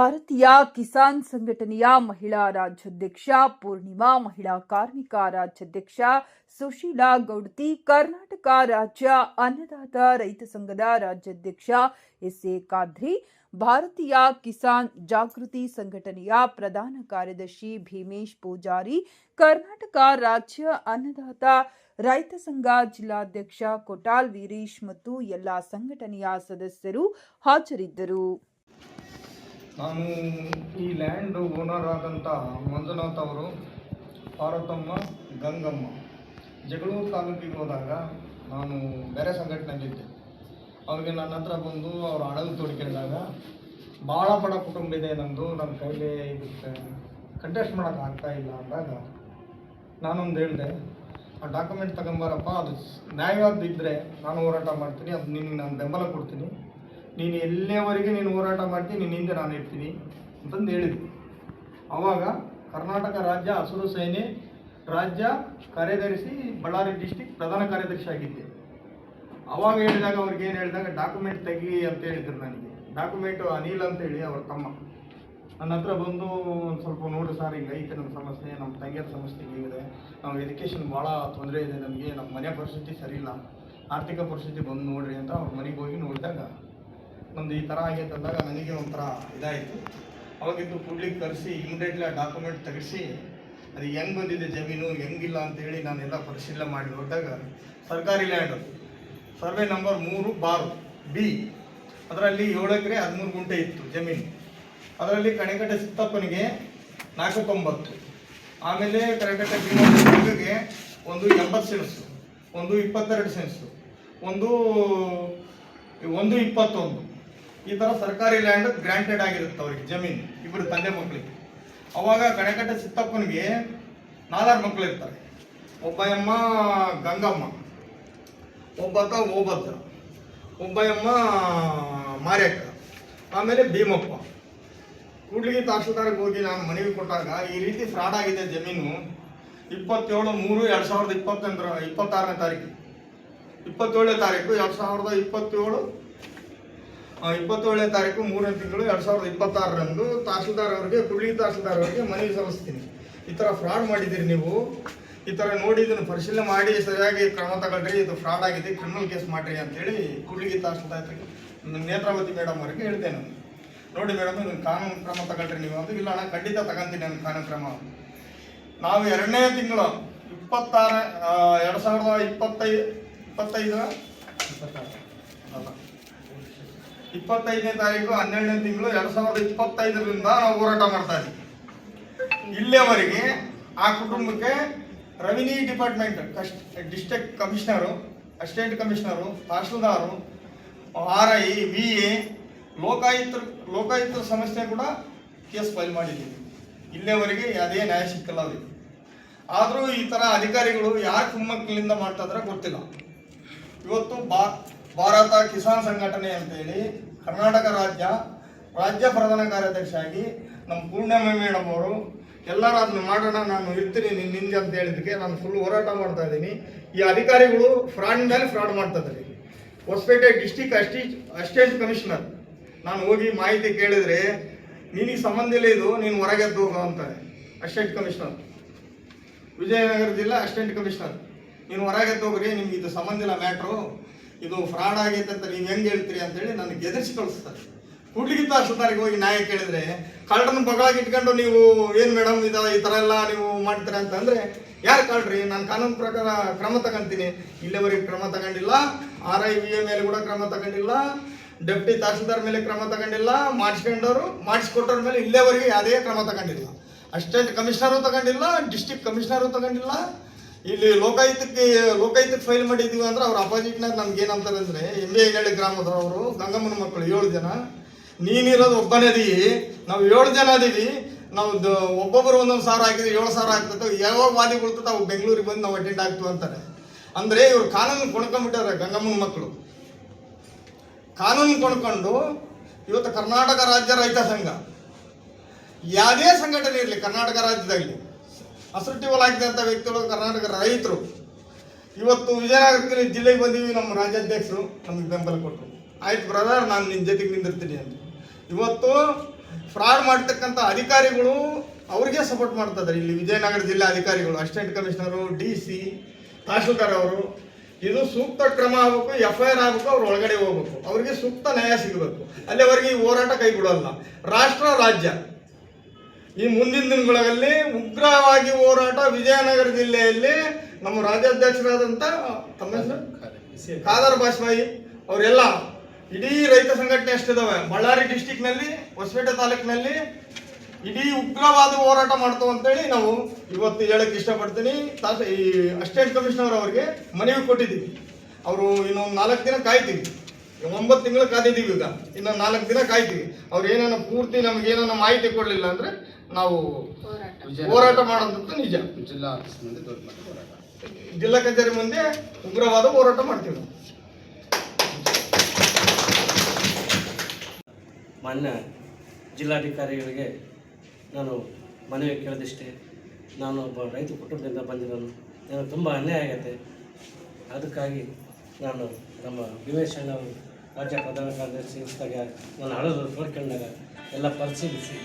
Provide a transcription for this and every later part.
ಭಾರತೀಯ ಕಿಸಾನ್ ಸಂಘಟನೆಯ ಮಹಿಳಾ ರಾಜ್ಯಾಧ್ಯಕ್ಷ ಪೂರ್ಣಿಮಾ, ಮಹಿಳಾ ಕಾರ್ಮಿಕ ರಾಜ್ಯಾಧ್ಯಕ್ಷ ಸುಶೀಲಾ ಗೌಡತಿ, ಕರ್ನಾಟಕ ರಾಜ್ಯ ಅನ್ನದಾತ ರೈತ ಸಂಘದ ರಾಜ್ಯಾಧ್ಯಕ್ಷ ಎಸ್.ಎ. ಖಾದ್ರಿ, ಭಾರತೀಯ ಕಿಸಾನ್ ಜಾಗೃತಿ ಸಂಘಟನೆಯ ಪ್ರಧಾನ ಕಾರ್ಯದರ್ಶಿ ಭೀಮೇಶ್ ಪೂಜಾರಿ, ಕರ್ನಾಟಕ ರಾಜ್ಯ ಅನ್ನದಾತ ರೈತ ಸಂಘ ಜಿಲ್ಲಾಧ್ಯಕ್ಷ ಕೊಟಾಲ್ ವೀರೇಶ್ ಮತ್ತು ಎಲ್ಲ ಸಂಘಟನೆಯ ಸದಸ್ಯರು ಹಾಜರಿದ್ದರು. ನಾನು ಈ ಲ್ಯಾಂಡ್ ಓನರ್ ಆದಂಥ ಮಂಜುನಾಥ್ ಅವರು, ಪಾರ್ವತಮ್ಮ, ಗಂಗಮ್ಮ ಜಗಳೂರು ತಾಲೂಕಿಗೆ ಹೋದಾಗ ನಾನು ಬೇರೆ ಸಂಘಟನೆಯಲ್ಲಿದ್ದೆ. ಅವ್ರಿಗೆ ನನ್ನ ಹತ್ರ ಬಂದು ಅವ್ರು ಅಡಲು ತೋಡ್ಕೊಂಡಾಗ ಭಾಳ ಬಡ ಕುಟುಂಬ ಇದೆ ನಮ್ಮದು, ನನ್ನ ಕೈಲಿ ಇದಕ್ಕೆ ಕಂಟೆಸ್ಟ್ ಮಾಡೋಕ್ಕೆ ಆಗ್ತಾಯಿಲ್ಲ ಅಂದಾಗ ನಾನೊಂದು ಹೇಳಿದೆ, ಆ ಡಾಕ್ಯುಮೆಂಟ್ ತಗೊಂಬಾರಪ್ಪ, ಅದು ನ್ಯಾಯವಾದಿದ್ದರೆ ನಾನು ಹೋರಾಟ ಮಾಡ್ತೀನಿ, ಅದು ನಿನಗೆ ನಾನು ಬೆಂಬಲ ಕೊಡ್ತೀನಿ, ನೀನು ಎಲ್ಲಿಯವರೆಗೆ ನೀನು ಹೋರಾಟ ಮಾಡ್ತೀನಿ, ನಿನ್ನ ಹಿಂದೆ ನಾನು ಇರ್ತೀನಿ ಅಂತಂದು ಹೇಳಿದ್ವಿ. ಆವಾಗ ಕರ್ನಾಟಕ ರಾಜ್ಯ ಹಸಿರು ಸೇನೆ ರಾಜ್ಯ ಕಾರ್ಯದರ್ಶಿ, ಬಳ್ಳಾರಿ ಡಿಸ್ಟಿಕ್ ಪ್ರಧಾನ ಕಾರ್ಯದರ್ಶಿ ಆಗಿದ್ದೆ. ಆವಾಗ ಹೇಳಿದಾಗ ಅವ್ರಿಗೆ ಏನು ಹೇಳಿದಾಗ ಡಾಕ್ಯುಮೆಂಟ್ ತೆಗಿ ಅಂತ ಹೇಳಿದ್ರು. ನನಗೆ ಡಾಕ್ಯುಮೆಂಟು ಅನಿಲ್ ಅಂತೇಳಿ ಅವ್ರ ತಮ್ಮ ನನ್ನ ಹತ್ರ ಬಂದು ಒಂದು ಸ್ವಲ್ಪ ನೋಡಿ ಸರ್, ಹಿಂಗೆ ಐತೆ ನಮ್ಮ ಸಮಸ್ಯೆ, ನಮ್ಮ ತಂಗಿಯರ ಸಮಸ್ಯೆ ಹೀಗಿದೆ, ನಾವು ಎಜುಕೇಷನ್ ಭಾಳ ತೊಂದರೆ ಇದೆ ನಮಗೆ, ನಮ್ಮ ಮನೆ ಪರಿಸ್ಥಿತಿ ಸರಿ ಇಲ್ಲ, ಆರ್ಥಿಕ ಪರಿಸ್ಥಿತಿ ಬಂದು ನೋಡ್ರಿ ಅಂತ ಅವ್ರ ಮನೆಗೆ ಹೋಗಿ ನೋಡಿದಾಗ ನಮ್ಮದು ಈ ಥರ ಆಗೈತೆ ಅಂದಾಗ ನನಗೆ ಒಂಥರ ಇದಾಯಿತು. ಅವಾಗಿದ್ದು ಕೂಡ್ಲಿಕ್ಕೆ ಕರೆಸಿ ಇಮಿಡಿಯೇಟ್ಲಿ ಆ ಡಾಕ್ಯುಮೆಂಟ್ ತೆಗೆಸಿ ಅದು ಹೆಂಗೆ ಬಂದಿದೆ ಜಮೀನು, ಹೆಂಗಿಲ್ಲ ಅಂತೇಳಿ ನಾನೆಲ್ಲ ಪರಿಶೀಲನೆ ಮಾಡಿ ನೋಡಿದಾಗ ಸರ್ಕಾರಿ ಲ್ಯಾಂಡ್ ಸರ್ವೆ ನಂಬರ್ 3/B ಅದರಲ್ಲಿ 7 ಎಕರೆ 13 ಗುಂಟೆ ಇತ್ತು ಜಮೀನು. ಅದರಲ್ಲಿ ಕಣೆಕಟ್ಟೆ ಸಿತ್ತಪ್ಪನಿಗೆ 490, ಆಮೇಲೆ ಕಣೆಕಟ್ಟೆ ಭೀಮನಿಗೆ ಒಂದು 80 ಸೆನ್ಸು, ಒಂದು 22 ಸೆನ್ಸು, ಒಂದು 21 ಈ ಥರ ಸರ್ಕಾರಿ ಲ್ಯಾಂಡ್ ಗ್ರಾಂಟೆಡ್ ಆಗಿರುತ್ತೆ ಅವ್ರಿಗೆ ಜಮೀನು, ಇಬ್ಬರು ತಂದೆ ಮಕ್ಕಳಿಗೆ. ಅವಾಗ ಕಣೆಕಟ್ಟೆ ಸಿತ್ತಪ್ಪನಿಗೆ 4 ಮಕ್ಕಳು ಇರ್ತಾರೆ. ಒಬ್ಬ ಅಮ್ಮ ಗಂಗಮ್ಮ, ಒಬ್ಬಾತ ಓಬದ್ದ, ಒಬ್ಬ ಅಮ್ಮ ಮಾರ್ಯಕ್ಕ, ಆಮೇಲೆ ಭೀಮಪ್ಪ. ಕೂಡ್ಲಿಗಿ ತಹಶೀಲ್ದಾರ್ಗೆ ಹೋಗಿ ನಾನು ಮನವಿ ಕೊಟ್ಟಾಗ ಈ ರೀತಿ ಫ್ರಾಡ್ ಆಗಿದೆ ಜಮೀನು 27/3/2026ನೇ ತಾರೀಕು 27ನೇ ತಾರೀಕು 2027ನೇ ತಾರೀಕು 3ನೇ ತಿಂಗಳು 2026ರಂದು ತಹಶೀಲ್ದಾರ್ ಅವರಿಗೆ, ಕೂಡ್ಲಿಗಿ ತಹಶೀಲ್ದಾರ್ ಅವರಿಗೆ ಮನವಿ ಸಲ್ಲಿಸ್ತೀನಿ. ಈ ಥರ ಫ್ರಾಡ್ ಮಾಡಿದ್ದೀರಿ ನೀವು, ಈ ಥರ ನೋಡಿ ಇದನ್ನು ಪರಿಶೀಲನೆ ಮಾಡಿ ಸರಿಯಾಗಿ ಕ್ರಮ ತಗೊಳ್ರಿ, ಇದು ಫ್ರಾಡ್ ಆಗಿದೆ, ಕ್ರಿಮಿನಲ್ ಕೇಸ್ ಮಾಡಿರಿ ಅಂತೇಳಿ ಕೂಡ್ಲಿಗಿ ತಹಶೀಲ್ದಾರ್ಗೆ ನೇತ್ರಾವತಿ ಮೇಡಮ್ ಅವರಿಗೆ ಹೇಳಿದೆ. ನಾನು ನೋಡಿ ಮೇಡಮ್, ಇದನ್ನು ಕಾನೂನು ಕ್ರಮ ತಗೊಳ್ರಿ ನೀವು ಅಂತ. ಇಲ್ಲ ಅಣ್ಣ, ಖಂಡಿತ ತಗೊಂತೀನಿ ನಾನು ಕಾನೂನು ಕ್ರಮ. ನಾವು 2ನೇ ತಿಂಗಳು 25ನೇ ತಾರೀಕು 12ನೇ ತಿಂಗಳು 2025ರಿಂದ ನಾವು ಹೋರಾಟ ಮಾಡ್ತಾ ಇದ್ದೀವಿ. ಇಲ್ಲಿಯವರೆಗೆ ಆ ಕುಟುಂಬಕ್ಕೆ revenue department, district commissioner, assistant commissioner, tahsildar, RI, VA, ಲೋಕಾಯುಕ್ತರ ಸಮಸ್ಯೆ ಕೂಡ ಕೇಸ್ ಫೈಲ್ ಮಾಡಿದ್ದೀವಿ. ಇಲ್ಲಿಯವರೆಗೆ ಯಾವುದೇ ನ್ಯಾಯ ಸಿಕ್ಕಲ್ಲ ಅವರಿಗೆ. ಆದರೂ ಈ ಥರ ಅಧಿಕಾರಿಗಳು ಯಾರು ಕುಮ್ಮಕ್ಕಿನಿಂದ ಮಾಡ್ತಾ ಇದ್ರೆ ಗೊತ್ತಿಲ್ಲ. ಇವತ್ತು ಭಾರತ ಕಿಸಾನ್ ಸಂಘಟನೆ ಅಂತೇಳಿ ಕರ್ನಾಟಕ ರಾಜ್ಯ ಪ್ರಧಾನ ಕಾರ್ಯದರ್ಶಿಯಾಗಿ ನಮ್ಮ ಪೂರ್ಣಿಮಾ ಮೇಡಮ್ ಅವರು ಎಲ್ಲರೂ ಅದನ್ನು ಮಾಡೋಣ, ನಾನು ಇರ್ತೀನಿ ನಿಂಗೆ ಅಂತ ಹೇಳಿದ್ದಕ್ಕೆ ನಾನು ಫುಲ್ ಹೋರಾಟ ಮಾಡ್ತಾ ಇದ್ದೀನಿ. ಈ ಅಧಿಕಾರಿಗಳು ಫ್ರಾಡ್ ಮೇಲೆ ಫ್ರಾಡ್ ಮಾಡ್ತಾ ಇದ್ದಾರೆ. ಹೊಸಪೇಟೆ ಡಿಸ್ಟಿಕ್ ಅಸಿಸ್ಟೆಂಟ್ ಕಮಿಷನರ್ ನಾನು ಹೋಗಿ ಮಾಹಿತಿ ಕೇಳಿದರೆ, ನಿನಗೆ ಸಂಬಂಧ ಇಲ್ಲ ಇದು, ನೀನು ಹೊರಗೆದ್ದು ಹೋಗೋ ಅಂತಾರೆ ಅಸಿಸ್ಟೆಂಟ್ ಕಮಿಷನರ್. ವಿಜಯನಗರ ಜಿಲ್ಲಾ ಅಸಿಸ್ಟೆಂಟ್ ಕಮಿಷನರ್, ನೀನು ಹೊರಗೆದ್ದು ಹೋಗ್ರಿ, ನಿಮ್ಗೆ ಇದು ಸಂಬಂಧ ಇಲ್ಲ ಮ್ಯಾಟ್ರು, ಇದು ಫ್ರಾಡ್ ಆಗೈತೆ ಅಂತ ನೀವು ಹೆಂಗೆ ಹೇಳ್ತೀರಿ ಅಂತೇಳಿ ನನಗೆ ಎದುರಿಸಿ ಕಳಿಸ್ತಾರೆ. ಕೂಡ್ಲಿಗಿ ತಹಶೀಲ್ದಾರ್ಗೆ ಹೋಗಿ ನ್ಯಾಯ ಕೇಳಿದ್ರೆ, ಕಳ್ಳರನ್ನ ಬಗಳಾಗಿ ಇಟ್ಕೊಂಡು ನೀವು ಏನು ಮೇಡಮ್ ಈ ಥರ ಎಲ್ಲ ನೀವು ಮಾಡ್ತೀರಾ ಅಂತಂದರೆ, ಯಾರು ಕಳ್ರಿ, ನಾನು ಕಾನೂನು ಪ್ರಕಾರ ಕ್ರಮ ತಗೊಂತೀನಿ. ಇಲ್ಲಿವರೆಗೆ ಕ್ರಮ ತಗೊಂಡಿಲ್ಲ. RI, VA ಮೇಲೆ ಕೂಡ ಕ್ರಮ ತಗೊಂಡಿಲ್ಲ. ಡೆಪ್ಟಿ ತಹಶೀಲ್ದಾರ್ ಮೇಲೆ ಕ್ರಮ ತಗೊಂಡಿಲ್ಲ. ಮಾಡಿಸ್ಕೊಟ್ಟವ್ರ ಮೇಲೆ ಇಲ್ಲಿವರೆಗೆ ಯಾವುದೇ ಕ್ರಮ ತಗೊಂಡಿಲ್ಲ. ಅಸಿಸ್ಟೆಂಟ್ ಕಮಿಷನರು ತಗೊಂಡಿಲ್ಲ, ಡಿಸ್ಟ್ರಿಕ್ಟ್ ಕಮಿಷನರು ತಗೊಂಡಿಲ್ಲ. ಇಲ್ಲಿ ಲೋಕಾಯುಕ್ತಕ್ಕೆ ಫೈಲ್ ಮಾಡಿದ್ದೀವಿ ಅಂದ್ರೆ ಅವ್ರ ಅಪೋಸಿಟ್ನಾಗ ನಮ್ಗೆ ಏನಂತಾರೆ ಅಂದರೆ, MB ಐನಹಳ್ಳಿ ಗ್ರಾಮದವರು ಗಂಗಮ್ಮನ ಮಕ್ಕಳು 7 ಜನ, ನೀನಿರೋದು ಒಬ್ಬನೇ ಅದೀವಿ, ನಾವು 7 ಜನ ಅದೀವಿ, ನಾವು ಒಬ್ಬೊಬ್ಬರು 1,000 ಹಾಕಿದ್ವಿ, 7,000 ಆಗ್ತದೆ, ಯಾವಾಗ ವಾದಿ ಬೀಳ್ತದೆ ಅವು ಬೆಂಗಳೂರಿಗೆ ಬಂದು ನಾವು ಅಟೆಂಡ್ ಆಗ್ತೀವಿ ಅಂತಾರೆ. ಅಂದರೆ ಇವ್ರು ಕಾನೂನು ಕೊಂಡ್ಕೊಂಡ್ಬಿಟ್ಟಾರೆ. ಗಂಗಮ್ಮನ ಮಕ್ಕಳು ಕಾನೂನು ಕೊಂಡ್ಕೊಂಡು ಇವತ್ತು ಕರ್ನಾಟಕ ರಾಜ್ಯ ರೈತ ಸಂಘ, ಯಾವುದೇ ಸಂಘಟನೆ ಇರಲಿ ಕರ್ನಾಟಕ ರಾಜ್ಯದಲ್ಲಿ ಅಸರ್ಟಿವಲ್ ಆಗಿದ್ದಂಥ ವ್ಯಕ್ತಿಗಳು ಕರ್ನಾಟಕ ರೈತರು ಇವತ್ತು ವಿಜಯನಗರ ಜಿಲ್ಲೆಗೆ ಬಂದೀವಿ. ನಮ್ಮ ರಾಜ್ಯಾಧ್ಯಕ್ಷರು ನಮಗೆ ಬೆಂಬಲ ಕೊಟ್ಟರು. ಆಯ್ತು ಬ್ರದರ್, ನಾನು ನಿನ್ನ ಜೊತೆಗೆ ನಿಂದಿರ್ತೀನಿ ಅಂತ. ಇವತ್ತು ಫ್ರಾಡ್ ಮಾಡ್ತಕ್ಕಂಥ ಅಧಿಕಾರಿಗಳು ಅವ್ರಿಗೆ ಸಪೋರ್ಟ್ ಮಾಡ್ತಾ ಇದ್ದಾರೆ. ಇಲ್ಲಿ ವಿಜಯನಗರ ಜಿಲ್ಲಾ ಅಧಿಕಾರಿಗಳು, ಅಸಿಸ್ಟೆಂಟ್ ಕಮಿಷನರು, DC, ತಹಶೀಲ್ದಾರ್ ಅವರು, ಇದು ಸೂಕ್ತ ಕ್ರಮ ಆಗಬೇಕು, FIR ಆಗಬೇಕು, ಅವ್ರು ಒಳಗಡೆ ಹೋಗ್ಬೇಕು, ಅವ್ರಿಗೆ ಸೂಕ್ತ ನ್ಯಾಯ ಸಿಗಬೇಕು. ಅಲ್ಲಿವರೆಗೆ ಈ ಹೋರಾಟ ಕೈ ಬಿಡೋಲ್ಲ. ರಾಷ್ಟ್ರ ರಾಜ್ಯ ಈ ಮುಂದಿನ ದಿನಗಳಲ್ಲಿ ಉಗ್ರವಾಗಿ ಹೋರಾಟ ವಿಜಯನಗರ ಜಿಲ್ಲೆಯಲ್ಲಿ ನಮ್ಮ ರಾಜ್ಯಾಧ್ಯಕ್ಷರಾದಂಥ ತಮ್ಮ ಹೆಸರು ಖಾದರ್ ಬಾಷ್ಪಾಯಿ ಅವರೆಲ್ಲ ಇಡೀ ರೈತ ಸಂಘಟನೆ ಎಷ್ಟಿದಾವೆ ಬಳ್ಳಾರಿ ಡಿಸ್ಟಿಕ್ನಲ್ಲಿ, ಹೊಸಪೇಟೆ ತಾಲೂಕಿನಲ್ಲಿ ಇಡೀ ಉಗ್ರವಾದ ಹೋರಾಟ ಮಾಡ್ತಾವೆ ಅಂತೇಳಿ ನಾವು ಇವತ್ತು ಹೇಳಕ್ಕೆ ಇಷ್ಟಪಡ್ತೀನಿ. ಈ ಅಸಿಸ್ಟೆಂಟ್ ಕಮಿಷನರ್ ಅವರಿಗೆ ಮನವಿ ಕೊಟ್ಟಿದ್ದೀವಿ. ಅವರು ಇನ್ನೊಂದು 4 ದಿನ ಕಾಯ್ತೀವಿ. 9 ತಿಂಗಳು ಕಾದಿದ್ದೀವಿ. ಈಗ ಇನ್ನೊಂದು 4 ದಿನ ಕಾಯ್ತೀವಿ. ಅವ್ರು ಏನಾನ ಪೂರ್ತಿ ನಮಗೇನಾನ ಮಾಹಿತಿ ಕೊಡಲಿಲ್ಲ ಅಂದರೆ ನಾವು ಹೋರಾಟ ಮಾಡೋದಂತ ನಿಜ. ಜಿಲ್ಲಾ ಕಚೇರಿ ಮುಂದೆ ಉಗ್ರವಾದ ಹೋರಾಟ ಮಾಡ್ತೀವಿ ನಾವು. ಮಾನ್ಯ ಜಿಲ್ಲಾಧಿಕಾರಿಗಳಿಗೆ ನಾನು ಮನವಿ ಕೇಳಿದಿಷ್ಟೇ. ನಾನು ಒಬ್ಬ ರೈತ ಕುಟುಂಬದಿಂದ ಬಂದಿರೋನು. ನನಗೆ ತುಂಬ ಅನ್ಯಾಯ ಆಗುತ್ತೆ. ಅದಕ್ಕಾಗಿ ನಾನು ನಮ್ಮ ಭೀಮೇಶ್ ಅಣ್ಣವರು ರಾಜ್ಯ ಪ್ರಧಾನ ಕಾರ್ಯದರ್ಶಿ ಇದ್ದಾಗ ನಾನು ಹಳದು ನೋಡ್ಕೊಂಡಾಗ ಎಲ್ಲ ಪರಿಶೀಲಿಸಿ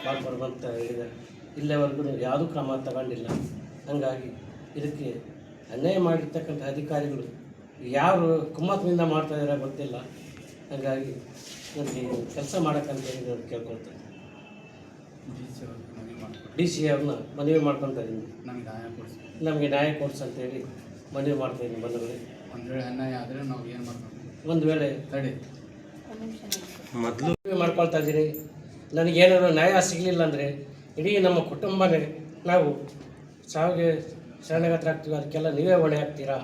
ಮಾಡಿಕೊಡ್ಬಂತ ಹೇಳಿದ್ದಾರೆ. ಇಲ್ಲಿವರೆಗೂ ಯಾವುದೂ ಕ್ರಮ ತಗೊಂಡಿಲ್ಲ. ಹಾಗಾಗಿ ಇದಕ್ಕೆ ಅನ್ಯಾಯ ಮಾಡಿರ್ತಕ್ಕಂಥ ಅಧಿಕಾರಿಗಳು ಯಾರು ಕುಮ್ಮಕ್ಕಿನಿಂದ ಮಾಡ್ತಾಯಿದ್ದಾರೆ ಗೊತ್ತಿಲ್ಲ. ಹಾಗಾಗಿ ನನಗೆ ಕೆಲಸ ಮಾಡೋಕ್ಕಂತೇಳಿ ನಾನು ಕೇಳ್ಕೊಳ್ತೇನೆ. DC ಅವ್ರನ್ನ ಮನವಿ ಮಾಡ್ಕೊತಾ ಇದ್ದೀನಿ. ನಮಗೆ ನ್ಯಾಯ ಕೊಡಿಸಿ ಅಂತೇಳಿ ಮನವಿ ಮಾಡ್ತಾಯಿದ್ದೀನಿ. ಬಂಧುಗಳೇ, ಒಂದು ವೇಳೆ ಅನ್ಯಾಯ ಆದರೆ ನಾವು ಏನು ಮಾಡ್ತೀವಿ? ಒಂದು ವೇಳೆ ತಡಿ ಮೊದಲು ಮಾಡ್ಕೊಳ್ತಾ ಇದ್ದೀನಿ. ನನಗೇನಾದ್ರು ನ್ಯಾಯ ಸಿಗಲಿಲ್ಲ ಅಂದರೆ ಇಡೀ ನಮ್ಮ ಕುಟುಂಬನೇ ನಾವು ಸಾವಿಗೆ ಶರಣಾಗತರಾಗ್ತೀವಿ. ಅದಕ್ಕೆಲ್ಲ ನೀವೇ ಹೊಣೆ ಹಾಕ್ತೀರಾ?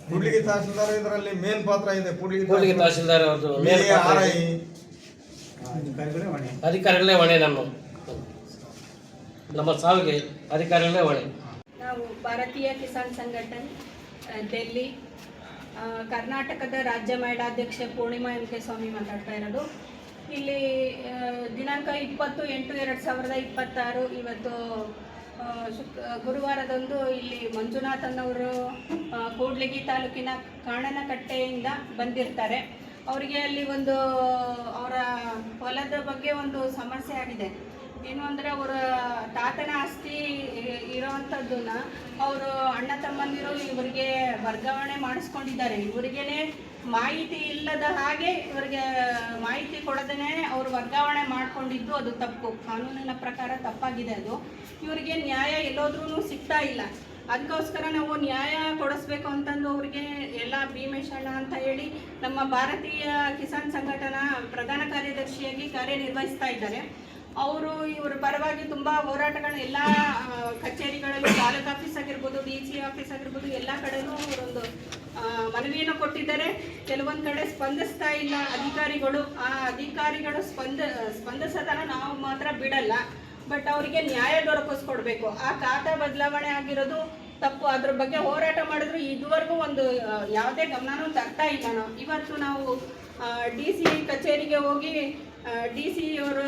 ಕೂಡ್ಲಿಗಿ ತಹಶೀಲ್ದಾರ್ ಇದರಲ್ಲಿ ಮೇನ್ ಪಾತ್ರ ಇದೆ. ಕೂಡ್ಲಿಗಿ ತಹಶೀಲ್ದಾರ್ ಅವ್ರದ್ದು ಅಧಿಕಾರಿಗಳೇ ಹೊಣೆ. ನಮ್ಮ ಸಾವಿಗೆ ಅಧಿಕಾರಿಗಳೇ ಹೊಣೆ. ನಾವು ಭಾರತೀಯ ಕಿಸಾನ್ ಸಂಘಟನೆ ಡೆಲ್ಲಿ ಕರ್ನಾಟಕದ ರಾಜ್ಯ ಮಹಿಳಾಧ್ಯಕ್ಷೆ ಪೂರ್ಣಿಮಾ MK ಸ್ವಾಮಿ ಮಾತಾಡ್ತಾ ಇರೋದು. ಇಲ್ಲಿ ದಿನಾಂಕ 20/8/2026 ಇವತ್ತು ಗುರುವಾರದಂದು ಇಲ್ಲಿ ಮಂಜುನಾಥ್ ಅನ್ನವರು ಕೂಡ್ಲಿಗಿ ತಾಲೂಕಿನ ಕಾಣನಕಟ್ಟೆಯಿಂದ ಬಂದಿರ್ತಾರೆ. ಅವರಿಗೆ ಅಲ್ಲಿ ಒಂದು ಅವರ ಹೊಲದ ಬಗ್ಗೆ ಒಂದು ಸಮಸ್ಯೆ ಆಗಿದೆ. ಏನು ಅಂದರೆ ಅವರ ತಾತನ ಆಸ್ತಿ ಇರೋವಂಥದ್ದನ್ನ ಅವರು ಅಣ್ಣ ತಮ್ಮಂದಿರು ಇವರಿಗೆ ವರ್ಗಾವಣೆ ಮಾಡಿಸ್ಕೊಂಡಿದ್ದಾರೆ. ಇವರಿಗೇನೆ ಮಾಹಿತಿ ಇಲ್ಲದ ಹಾಗೆ ಇವರಿಗೆ ಮಾಹಿತಿ ಕೊಡದೇ ಅವರು ವರ್ಗಾವಣೆ ಮಾಡಿಕೊಂಡಿದ್ದು ಅದು ತಪ್ಪು. ಕಾನೂನಿನ ಪ್ರಕಾರ ತಪ್ಪಾಗಿದೆ ಅದು. ಇವರಿಗೆ ನ್ಯಾಯ ಎಲ್ಲೋದ್ರೂ ಸಿಗ್ತಾ ಇಲ್ಲ. ಅದಕ್ಕೋಸ್ಕರ ನಾವು ನ್ಯಾಯ ಕೊಡಿಸ್ಬೇಕು ಅಂತಂದು ಅವ್ರಿಗೆ ಎಲ್ಲ ಭೀಮೇಶ್ ಅಣ್ಣ ಅಂತ ಹೇಳಿ ನಮ್ಮ ಭಾರತೀಯ ಕಿಸಾನ್ ಸಂಘಟನಾ ಪ್ರಧಾನ ಕಾರ್ಯದರ್ಶಿಯಾಗಿ ಕಾರ್ಯನಿರ್ವಹಿಸ್ತಾ ಇದ್ದಾರೆ. ಅವರು ಇವರ ಪರವಾಗಿ ತುಂಬ ಹೋರಾಟಗಳನ್ನ ಎಲ್ಲ ಕಚೇರಿಗಳಲ್ಲಿ, ತಾಲೂಕು ಆಫೀಸ್ ಆಗಿರ್ಬೋದು, DC ಆಫೀಸ್ ಆಗಿರ್ಬೋದು, ಎಲ್ಲ ಕಡೆನೂ ಅವರೊಂದು ಮನವಿಯನ್ನು ಕೊಟ್ಟಿದ್ದಾರೆ. ಕೆಲವೊಂದು ಕಡೆ ಸ್ಪಂದಿಸ್ತಾ ಇಲ್ಲ ಅಧಿಕಾರಿಗಳು. ಆ ಅಧಿಕಾರಿಗಳು ಸ್ಪಂದಿಸೋದನ್ನ ನಾವು ಮಾತ್ರ ಬಿಡಲ್ಲ. ಬಟ್ ಅವರಿಗೆ ನ್ಯಾಯ ದೊರಕಿಸ್ಕೊಡ್ಬೇಕು. ಆ ಖಾತಾ ಬದಲಾವಣೆ ಆಗಿರೋದು ತಪ್ಪು. ಅದ್ರ ಬಗ್ಗೆ ಹೋರಾಟ ಮಾಡಿದ್ರು ಇದುವರೆಗೂ ಒಂದು ಯಾವುದೇ ಗಮನನೂ ತರ್ತಾ ಇಲ್ಲ. ಇವತ್ತು ನಾವು DC ಕಚೇರಿಗೆ ಹೋಗಿ DC ಅವರು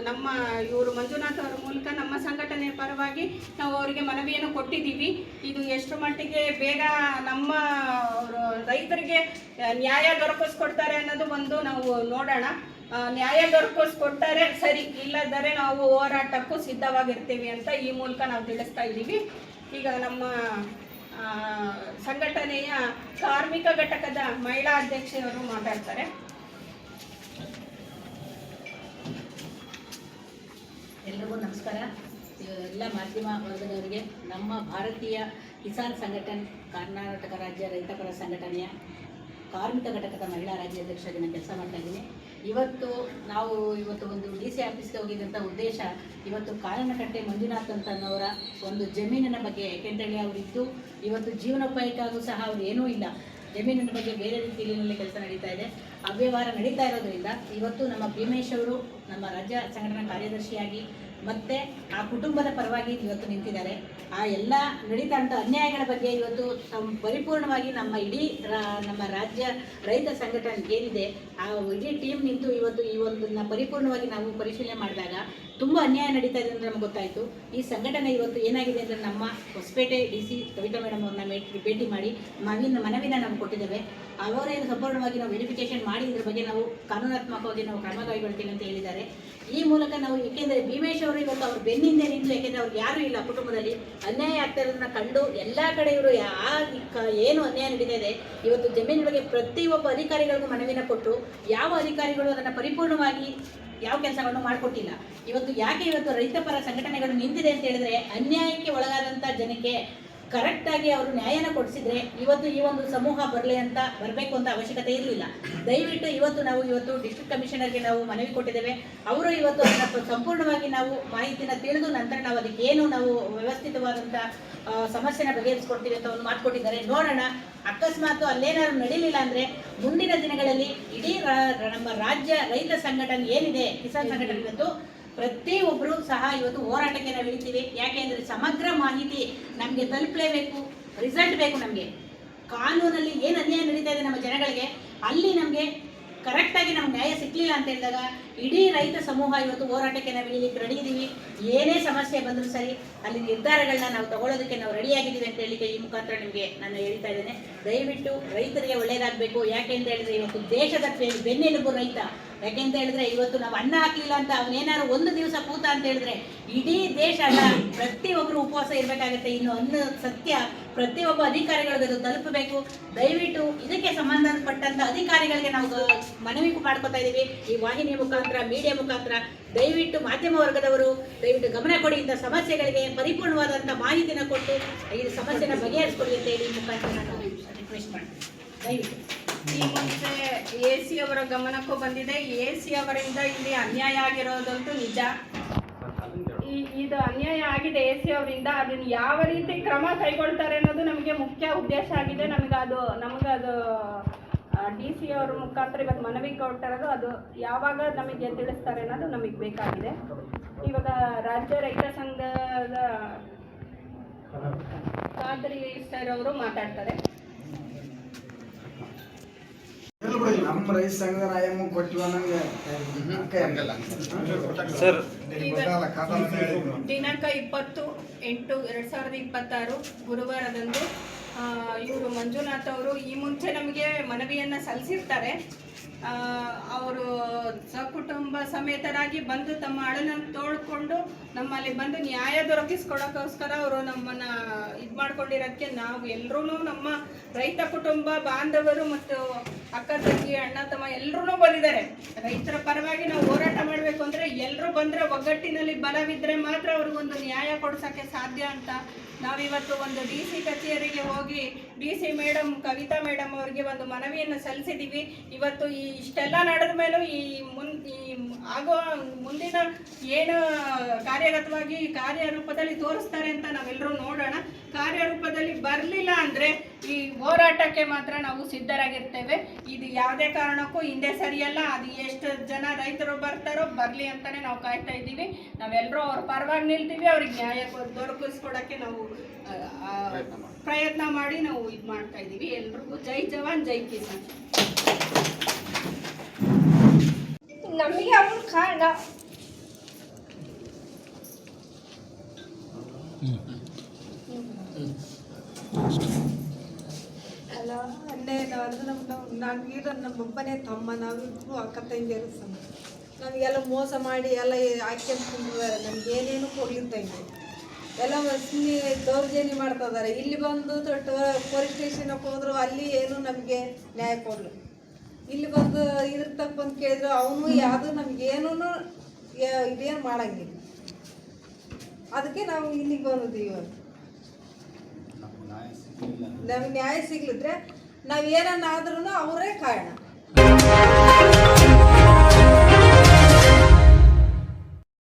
ನಮ್ಮ ಇವರು ಮಂಜುನಾಥ್ ಅವರ ಮೂಲಕ ನಮ್ಮ ಸಂಘಟನೆಯ ಪರವಾಗಿ ನಾವು ಅವರಿಗೆ ಮನವಿಯನ್ನು ಕೊಟ್ಟಿದ್ದೀವಿ. ಇದು ಎಷ್ಟು ಮಟ್ಟಿಗೆ ಬೇಗ ನಮ್ಮ ರೈತರಿಗೆ ನ್ಯಾಯ ದೊರಕಿಸ್ಕೊಡ್ತಾರೆ ಅನ್ನೋದು ಒಂದು ನಾವು ನೋಡೋಣ. ನ್ಯಾಯ ದೊರಕಿಸ್ಕೊಡ್ತಾರೆ ಸರಿ, ಇಲ್ಲದರೆ ನಾವು ಹೋರಾಟಕ್ಕೂ ಸಿದ್ಧವಾಗಿರ್ತೀವಿ ಅಂತ ಈ ಮೂಲಕ ನಾವು ತಿಳಿಸ್ತಾ ಇದ್ದೀವಿ. ಈಗ ನಮ್ಮ ಸಂಘಟನೆಯ ಕಾರ್ಮಿಕ ಘಟಕದ ಮಹಿಳಾ ಅಧ್ಯಕ್ಷೆಯವರು ಮಾತಾಡ್ತಾರೆ. ಎಲ್ರಿಗೂ ನಮಸ್ಕಾರ. ಎಲ್ಲ ಮಾಧ್ಯಮ ವರ್ಗದವರಿಗೆ ನಮ್ಮ ಭಾರತೀಯ ಕಿಸಾನ್ ಸಂಘಟನೆ ಕರ್ನಾಟಕ ರಾಜ್ಯ ರೈತಪರ ಸಂಘಟನೆಯ ಕಾರ್ಮಿಕ ಘಟಕದ ಮಹಿಳಾ ರಾಜ್ಯಾಧ್ಯಕ್ಷರಾಗಿ ನಾನು ಕೆಲಸ ಮಾಡ್ತಾ ಇದ್ದೀನಿ. ನಾವು ಇವತ್ತು ಒಂದು DC ಆಫೀಸ್ಗೆ ಹೋಗಿದ್ದಂಥ ಉದ್ದೇಶ ಇವತ್ತು ಕಾರಣಕಟ್ಟೆ ಮಂಜುನಾಥ್ ಅಂತನವರ ಒಂದು ಜಮೀನಿನ ಬಗ್ಗೆ. ಯಾಕೆಂತೇಳಿ ಅವರಿದ್ದು ಇವತ್ತು ಜೀವನೋಪಾಯಕ್ಕಾಗೂ ಸಹ ಅವರು ಏನೂ ಇಲ್ಲ. ಜಮೀನಿನ ಬಗ್ಗೆ ಬೇರೆ ರೀತಿಯಲ್ಲಿ ಕೆಲಸ ನಡೀತಾ ಇದೆ. ಅವ್ಯವಹಾರ ನಡೀತಾ ಇರೋದ್ರಿಂದ ಇವತ್ತು ನಮ್ಮ ಭೀಮೇಶ್ ಅವರು ನಮ್ಮ ರಾಜ್ಯ ಸಂಘಟನಾ ಕಾರ್ಯದರ್ಶಿಯಾಗಿ ಮತ್ತು ಆ ಕುಟುಂಬದ ಪರವಾಗಿ ಇವತ್ತು ನಿಂತಿದ್ದಾರೆ. ಆ ಎಲ್ಲ ನಡೀತಾ ಇರೋ ಅನ್ಯಾಯಗಳ ಬಗ್ಗೆ ಇವತ್ತು ಪರಿಪೂರ್ಣವಾಗಿ ನಮ್ಮ ಇಡೀ ನಮ್ಮ ರಾಜ್ಯ ರೈತ ಸಂಘಟನೆ ಏನಿದೆ ಆ ಇಡೀ ಟೀಮ್ ನಿಂತು ಇವತ್ತು ಈ ಒಂದನ್ನು ಪರಿಪೂರ್ಣವಾಗಿ ನಾವು ಪರಿಶೀಲನೆ ಮಾಡಿದಾಗ ತುಂಬ ಅನ್ಯಾಯ ನಡೀತಾ ಇದೆ ಅಂದರೆ ನಮ್ಗೆ ಗೊತ್ತಾಯಿತು. ಈ ಸಂಘಟನೆ ಇವತ್ತು ಏನಾಗಿದೆ ಅಂದರೆ ನಮ್ಮ ಹೊಸಪೇಟೆ DC ಕವಿತಾ ಮೇಡಮ್ ಅವ್ರನ್ನ ಭೇಟಿ ಮಾಡಿ ಮನವಿನ ನಾವು ಕೊಟ್ಟಿದ್ದೇವೆ. ಅವರೇ ಸಂಪೂರ್ಣವಾಗಿ ನಾವು ವೆರಿಫಿಕೇಷನ್ ಮಾಡಿ ಇದ್ರ ಬಗ್ಗೆ ನಾವು ಕಾನೂನಾತ್ಮಕವಾಗಿ ನಾವು ಕ್ರಮ ಕೈಗೊಳ್ತೀವಿ ಅಂತ ಹೇಳಿದ್ದಾರೆ. ಮಾಡಿದ್ದಾರೆ. ಈ ಮೂಲಕ ನಾವು, ಏಕೆಂದರೆ ಭೀಮೇಶ್ ಅವರು ಇವತ್ತು ಅವ್ರ ಬೆನ್ನಿಂದೆ ನಿಂತು, ಏಕೆಂದರೆ ಅವ್ರಿಗೆ ಯಾರೂ ಇಲ್ಲ ಕುಟುಂಬದಲ್ಲಿ, ಅನ್ಯಾಯ ಆಗ್ತಾ ಇರೋದನ್ನ ಕಂಡು ಎಲ್ಲ ಕಡೆ ಇವರು ಏನು ಅನ್ಯಾಯ ನಡೀತಾ ಇದೆ, ಇವತ್ತು ಜಮೀನು ಬಗ್ಗೆ ಪ್ರತಿಯೊಬ್ಬ ಅಧಿಕಾರಿಗಳಿಗೂ ಮನವಿನ ಕೊಟ್ಟು ಯಾವ ಅಧಿಕಾರಿಗಳು ಅದನ್ನು ಪರಿಪೂರ್ಣವಾಗಿ ಯಾವ ಕೆಲಸಗಳನ್ನು ಮಾಡಿಕೊಟ್ಟಿಲ್ಲ. ಇವತ್ತು ರೈತಪರ ಸಂಘಟನೆಗಳು ನಿಂತಿದೆ ಅಂತ ಹೇಳಿದ್ರೆ, ಅನ್ಯಾಯಕ್ಕೆ ಒಳಗಾದಂಥ ಜನಕ್ಕೆ ಕರೆಕ್ಟಾಗಿ ಅವರು ನ್ಯಾಯನ ಕೊಡಿಸಿದ್ರೆ ಇವತ್ತು ಈ ಒಂದು ಸಮೂಹ ಬರಬೇಕು ಅಂತ ಅವಶ್ಯಕತೆ ಇರಲಿಲ್ಲ. ದಯವಿಟ್ಟು ನಾವು ಡಿಸ್ಟ್ರಿಕ್ಟ್ ಕಮಿಷನರ್ಗೆ ನಾವು ಮನವಿ ಕೊಟ್ಟಿದ್ದೇವೆ. ಅವರು ಇವತ್ತು ಅದನ್ನು ಸಂಪೂರ್ಣವಾಗಿ ನಾವು ಮಾಹಿತಿನ ತಿಳಿದು ನಂತರ ನಾವು ಅದಕ್ಕೆ ಏನು ನಾವು ವ್ಯವಸ್ಥಿತವಾದಂಥ ಸಮಸ್ಯೆನ ಬಗೆಹರಿಸ್ಕೊಡ್ತೀವಿ ಅಂತ ಒಂದು ಮಾತು ಕೊಟ್ಟಿದ್ದಾರೆ. ನೋಡೋಣ, ಅಕಸ್ಮಾತ್ ಅಲ್ಲೇನಾದ್ರು ನಡೀಲಿಲ್ಲ ಅಂದರೆ ಮುಂದಿನ ದಿನಗಳಲ್ಲಿ ಇಡೀ ನಮ್ಮ ರಾಜ್ಯ ರೈತ ಸಂಘಟನೆ ಏನಿದೆ, ಕಿಸಾನ್ ಸಂಘಟನೆ, ಇವತ್ತು ಪ್ರತಿಯೊಬ್ಬರು ಸಹ ಇವತ್ತು ಹೋರಾಟಕ್ಕೆ ನಾವು ಇಳಿತೀವಿ. ಯಾಕೆಂದರೆ ಸಮಗ್ರ ಮಾಹಿತಿ ನಮಗೆ ತಲುಪಲೇಬೇಕು, ರಿಸಲ್ಟ್ ಬೇಕು. ನಮಗೆ ಕಾನೂನಲ್ಲಿ ಏನು ಅನ್ಯಾಯ ನಡೀತಾ ಇದೆ ನಮ್ಮ ಜನಗಳಿಗೆ, ಅಲ್ಲಿ ನಮಗೆ ಕರೆಕ್ಟಾಗಿ ನಮ್ಗೆ ನ್ಯಾಯ ಸಿಕ್ಕಲಿಲ್ಲ ಅಂತ ಹೇಳಿದಾಗ ಇಡೀ ರೈತ ಸಮೂಹ ಇವತ್ತು ಹೋರಾಟಕ್ಕೆ ನಾವು ಇಳಿಲಿಕ್ಕೆ ರೆಡಿ ಇದ್ದೀವಿ. ಏನೇ ಸಮಸ್ಯೆ ಬಂದರೂ ಸರಿ ಅಲ್ಲಿ ನಿರ್ಧಾರಗಳನ್ನ ನಾವು ತಗೊಳ್ಳೋದಕ್ಕೆ ನಾವು ರೆಡಿಯಾಗಿದ್ದೀವಿ ಅಂತ ಹೇಳಿಕ್ಕೆ ಈ ಮುಖಾಂತರ ನಿಮಗೆ ನಾನು ಹೇಳ್ತಾ ಇದ್ದೇನೆ. ದಯವಿಟ್ಟು ರೈತರಿಗೆ ಒಳ್ಳೆಯದಾಗಬೇಕು. ಯಾಕೆ ಅಂತ ಹೇಳಿದ್ರೆ ಇವತ್ತು ದೇಶದ ಬೆನ್ನೆಲುಬು ರೈತ. ಯಾಕೆಂತ ಹೇಳಿದ್ರೆ ಇವತ್ತು ನಾವು ಅನ್ನ ಹಾಕಲಿಲ್ಲ ಅಂತ ಅವನೇನಾದ್ರು ಒಂದು ದಿವಸ ಕೂತ ಅಂತ ಹೇಳಿದ್ರೆ ಇಡೀ ದೇಶ ಅಲ್ಲ, ಪ್ರತಿಯೊಬ್ಬರು ಉಪವಾಸ ಇರಬೇಕಾಗತ್ತೆ. ಇನ್ನು ಅನ್ನ ಸತ್ಯ ಪ್ರತಿಯೊಬ್ಬ ಅಧಿಕಾರಿಗಳಿಗೆ ಅದು ತಲುಪಬೇಕು. ದಯವಿಟ್ಟು ಇದಕ್ಕೆ ಸಂಬಂಧಪಟ್ಟಂತ ಅಧಿಕಾರಿಗಳಿಗೆ ನಾವು ಮನವಿ ಮಾಡ್ಕೊತಾ ಇದ್ದೀವಿ. ಈ ವಾಹಿನಿಯ ಮುಖಾಂತರ, ಮೀಡಿಯಾ ಮುಖಾಂತರ ದಯವಿಟ್ಟು ಮಾಧ್ಯಮ ವರ್ಗದವರು ದಯವಿಟ್ಟು ಗಮನ ಕೊಡಿ. ಇಂಥ ಸಮಸ್ಯೆಗಳಿಗೆ ಪರಿಪೂರ್ಣವಾದಂಥ ಮಾಹಿತಿನ ಕೊಟ್ಟು ಈ ಸಮಸ್ಯೆನ ಬಗೆಹರಿಸ್ಕೊಡಿ ಅಂತ ಹೇಳಿ ಮುಖಾಂತರ ನಾನು ರಿಕ್ವೆಸ್ಟ್ ಮಾಡ್ತೀನಿ. ದಯವಿಟ್ಟು ಈ ಮುಂಚೆ AC ಅವರ ಗಮನಕ್ಕೂ ಬಂದಿದೆ. AC ಅವರಿಂದ ಇಲ್ಲಿ ಅನ್ಯಾಯ ಆಗಿರೋದಂತೂ ನಿಜ. ಇದು ಅನ್ಯಾಯ ಆಗಿದೆ AC ಅವರಿಂದ. ಅದನ್ನು ಯಾವ ರೀತಿ ಕ್ರಮ ಕೈಗೊಳ್ತಾರೆ ಅನ್ನೋದು ನಮಗೆ ಮುಖ್ಯ ಉದ್ದೇಶ ಆಗಿದೆ. ನಮಗದು DC ಅವ್ರ ಮುಖಾಂತರ ಇವತ್ತು ಮನವಿ ಕೊಟ್ಟಿರೋದು, ಅದು ಯಾವಾಗ ನಮಗೆ ತಿಳಿಸ್ತಾರೆ ಅನ್ನೋದು ನಮಗೆ ಬೇಕಾಗಿದೆ. ಇವಾಗ ರಾಜ್ಯ ರೈತ ಸಂಘದ ಖಾದ್ರಿ ಸರ್ ಅವರು ಮಾತಾಡ್ತಾರೆ. ನಮ್ಮ ರೈತ ಸಂಘದ ರಾಯಮ್ಮ ಕೊಟ್ಟಿವ ದಿನಾಂಕ 20/8/2026 ಗುರುವಾರದಂದು ಇವರು ಮಂಜುನಾಥ್ ಅವರು ಈ ಮುಂಚೆ ನಮಗೆ ಮನವಿಯನ್ನು ಸಲ್ಲಿಸಿರ್ತಾರೆ. ಅವರು ಸಕುಟುಂಬ ಸಮೇತರಾಗಿ ಬಂದು ತಮ್ಮ ಅಳನನ್ನು ತೋಳ್ಕೊಂಡು ನಮ್ಮಲ್ಲಿ ಬಂದು ನ್ಯಾಯ ದೊರಕಿಸ್ಕೊಡೋಕ್ಕೋಸ್ಕರ ಅವರು ನಮ್ಮನ್ನು ಇದು ಮಾಡ್ಕೊಂಡಿರೋದಕ್ಕೆ ನಾವು ಎಲ್ಲರೂ, ನಮ್ಮ ರೈತ ಕುಟುಂಬ ಬಾಂಧವರು ಮತ್ತು ಅಕ್ಕ ತಂಗಿ, ಅಣ್ಣ ತಮ್ಮ ಎಲ್ಲರೂ ಬಂದಿದ್ದಾರೆ. ರೈತರ ಪರವಾಗಿ ನಾವು ಹೋರಾಟ ಮಾಡಬೇಕು ಅಂದರೆ ಎಲ್ಲರೂ ಬಂದರೆ, ಒಗ್ಗಟ್ಟಿನಲ್ಲಿ ಬಲವಿದ್ದರೆ ಮಾತ್ರ ಅವ್ರಿಗೊಂದು ನ್ಯಾಯ ಕೊಡ್ಸೋಕ್ಕೆ ಸಾಧ್ಯ ಅಂತ ನಾವಿವತ್ತು ಒಂದು DC ಕಚೇರಿಗೆ ಹೋಗಿ DC ಮೇಡಮ್, ಕವಿತಾ ಮೇಡಮ್ ಅವರಿಗೆ ಒಂದು ಮನವಿಯನ್ನು ಸಲ್ಲಿಸಿದ್ದೀವಿ. ಇವತ್ತು ಇಷ್ಟೆಲ್ಲ ನಡೆದ ಮೇಲೂ ಆಗೋ ಮುಂದಿನ ಏನು ಕಾರ್ಯಗತವಾಗಿ ಕಾರ್ಯರೂಪದಲ್ಲಿ ತೋರಿಸ್ತಾರೆ ಅಂತ ನಾವೆಲ್ಲರೂ ನೋಡೋಣ. ಕಾರ್ಯರೂಪದಲ್ಲಿ ಬರಲಿಲ್ಲ ಅಂದರೆ ಈ ಹೋರಾಟಕ್ಕೆ ಮಾತ್ರ ನಾವು ಸಿದ್ಧರಾಗಿರ್ತೇವೆ. ಇದು ಯಾವುದೇ ಕಾರಣಕ್ಕೂ ಹಿಂದೆ ಸರಿಯಲ್ಲ. ಅದು ಎಷ್ಟು ಜನ ರೈತರು ಬರ್ತಾರೋ ಬರಲಿ ಅಂತಲೇ ನಾವು ಕಾಯ್ತಾ ಇದ್ದೀವಿ. ನಾವೆಲ್ಲರೂ ಅವ್ರ ಪರವಾಗಿ ನಿಲ್ತೀವಿ. ಅವ್ರಿಗೆ ನ್ಯಾಯ ದೊರಕಿಸ್ಕೊಡೋಕ್ಕೆ ನಾವು ಪ್ರಯತ್ನ ಮಾಡಿ ನಾವು ಇದು ಮಾಡ್ತಾ ಇದ್ದೀವಿ. ಎಲ್ರಿಗೂ ಜೈ ಜವಾನ್ ಜೈ ಕಿಸಾನ್. ನಮಗೆ ಅವ್ರ ಕಾರಣ ಅಲ್ಲ, ಅನ್ಯಾಯವಾದ್ರೆ ನಮಗಿರೋ ನಮ್ಮೊಬ್ಬನೇ ತಮ್ಮ, ನಾವಿಬ್ರು ಅಕ್ಕ ತಂಗಿಯರು ಸಮ. ನಮಗೆಲ್ಲ ಮೋಸ ಮಾಡಿ ಎಲ್ಲ ಹಾಕ್ಯಂತಿದ್ದಾರೆ. ನಮ್ಗೆ ಏನೇನು ಕೊಡ್ಲಿದ್ದಂಗೆ ಎಲ್ಲ ಸುಮ್ಮನೆ ದೌರ್ಜನ್ಯ ಮಾಡ್ತಾ ಇದ್ದಾರೆ. ಇಲ್ಲಿ ಬಂದು ಪೊಲೀಸ್ ಸ್ಟೇಷನ್ಗೆ ಹೋದ್ರು, ಅಲ್ಲಿ ಏನು ನಮಗೆ ನ್ಯಾಯ ಕೊಡಲು. ಇಲ್ಲಿ ಬಂದು ಇದ್ರ ತಕ್ಕ ಬಂದು ಕೇಳಿದ್ರು, ಅವನು ಯಾವುದು ನಮಗೇನೂ ಇದೇನು ಮಾಡಂಗಿಲ್ಲ. ಅದಕ್ಕೆ ನಾವು ಇಲ್ಲಿಗೆ ಬಂದಿದ್ದೀವಿ. ನಮಗೆ ನ್ಯಾಯ ಸಿಗ್ಲಿದ್ರೆ ನಾವು ಏನನ್ನಾದ್ರೂ ಅವರೇ ಕಾರಣ.